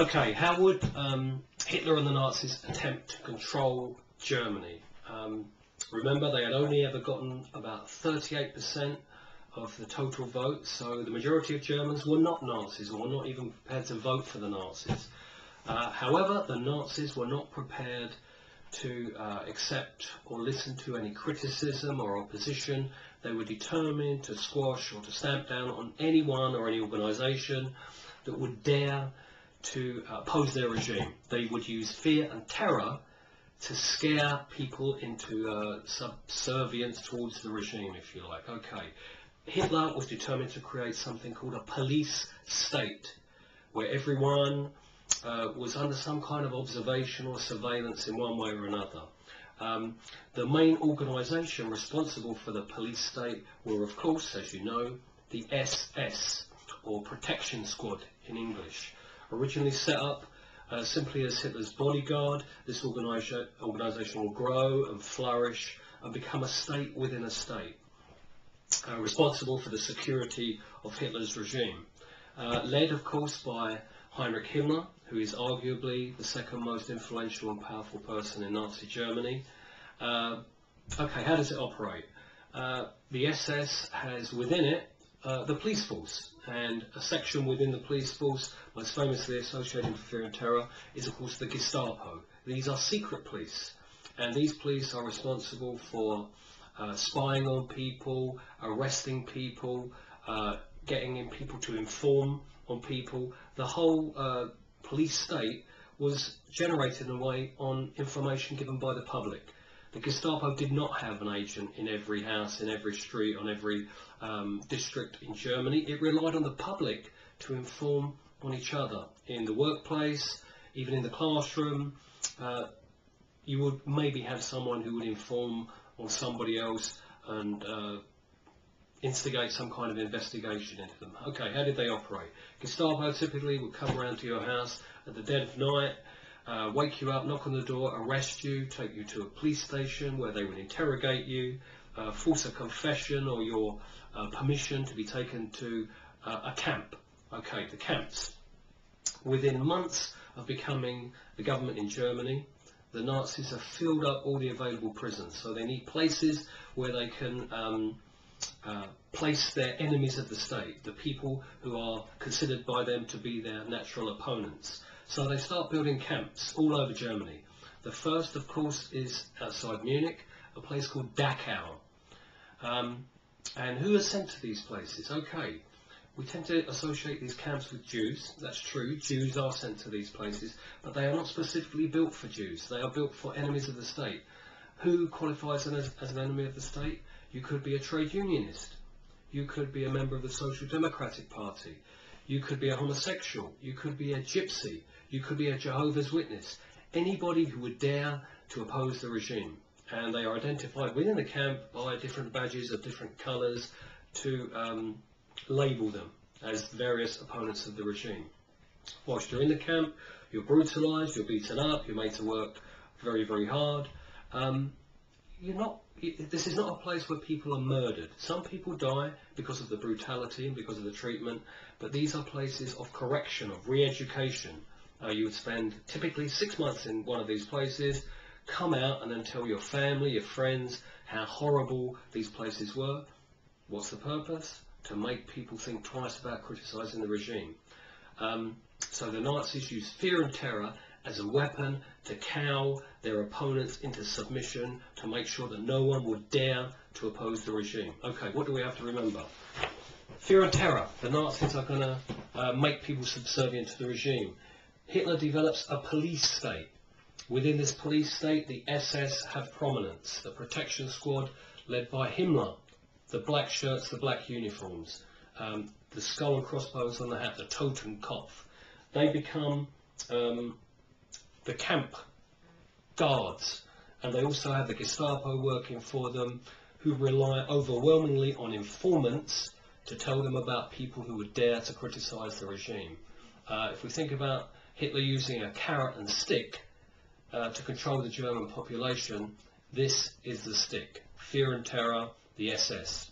Okay, how would Hitler and the Nazis attempt to control Germany? Remember, they had only ever gotten about 38% of the total vote, so the majority of Germans were not Nazis, or were not even prepared to vote for the Nazis. However, the Nazis were not prepared to accept or listen to any criticism or opposition. They were determined to squash or to stamp down on anyone or any organisation that would dare to oppose their regime. They would use fear and terror to scare people into subservience towards the regime, if you like. Okay, Hitler was determined to create something called a police state, where everyone was under some kind of observation or surveillance in one way or another. The main organisation responsible for the police state were, of course, as you know, the SS, or Protection Squad in English. Originally set up simply as Hitler's bodyguard, this organisation will grow and flourish and become a state within a state, responsible for the security of Hitler's regime. Led, of course, by Heinrich Himmler, who is arguably the second most influential and powerful person in Nazi Germany. Okay, how does it operate? The SS has within it the police force, and a section within the police force, most famously associated with fear and terror, is of course the Gestapo. These are secret police, and these police are responsible for spying on people, arresting people, getting in people to inform on people. The whole police state was generated in a way on information given by the public. The Gestapo did not have an agent in every house, in every street, on every district in Germany. It relied on the public to inform on each other. In the workplace, even in the classroom, you would maybe have someone who would inform on somebody else and instigate some kind of investigation into them. Okay, how did they operate? Gestapo typically would come around to your house at the dead of night, wake you up, knock on the door, arrest you, take you to a police station where they would interrogate you, force a confession or your permission to be taken to a camp. Okay, the camps. Within months of becoming the government in Germany, the Nazis have filled up all the available prisons, so they need places where they can place their enemies of the state, the people who are considered by them to be their natural opponents. So they start building camps all over Germany. The first, of course, is outside Munich, a place called Dachau. And who are sent to these places? Okay, we tend to associate these camps with Jews. That's true, Jews are sent to these places, but they are not specifically built for Jews. They are built for enemies of the state. Who qualifies as an enemy of the state? You could be a trade unionist. You could be a member of the Social Democratic Party. You could be a homosexual. You could be a gypsy. You could be a Jehovah's Witness. Anybody who would dare to oppose the regime. And they are identified within the camp by different badges of different colours to label them as various opponents of the regime. Whilst you're in the camp, you're brutalised, you're beaten up, you're made to work very, very hard. This is not a place where people are murdered. Some people die because of the brutality and because of the treatment, but these are places of correction, of re-education. You would spend typically 6 months in one of these places, come out and then tell your family, your friends, how horrible these places were. What's the purpose? To make people think twice about criticising the regime. So the Nazis used fear and terror as a weapon to cow their opponents into submission, to make sure that no one would dare to oppose the regime. Okay, what do we have to remember? Fear and terror. The Nazis are going to make people subservient to the regime. Hitler develops a police state. Within this police state, the SS have prominence. The Protection Squad, led by Himmler, the black shirts, the black uniforms, the skull and crossbones on the hat, the Totenkopf. They become the camp guards, and they also have the Gestapo working for them, who rely overwhelmingly on informants to tell them about people who would dare to criticise the regime. If we think about Hitler using a carrot and stick to control the German population, this is the stick. Fear and terror, the SS.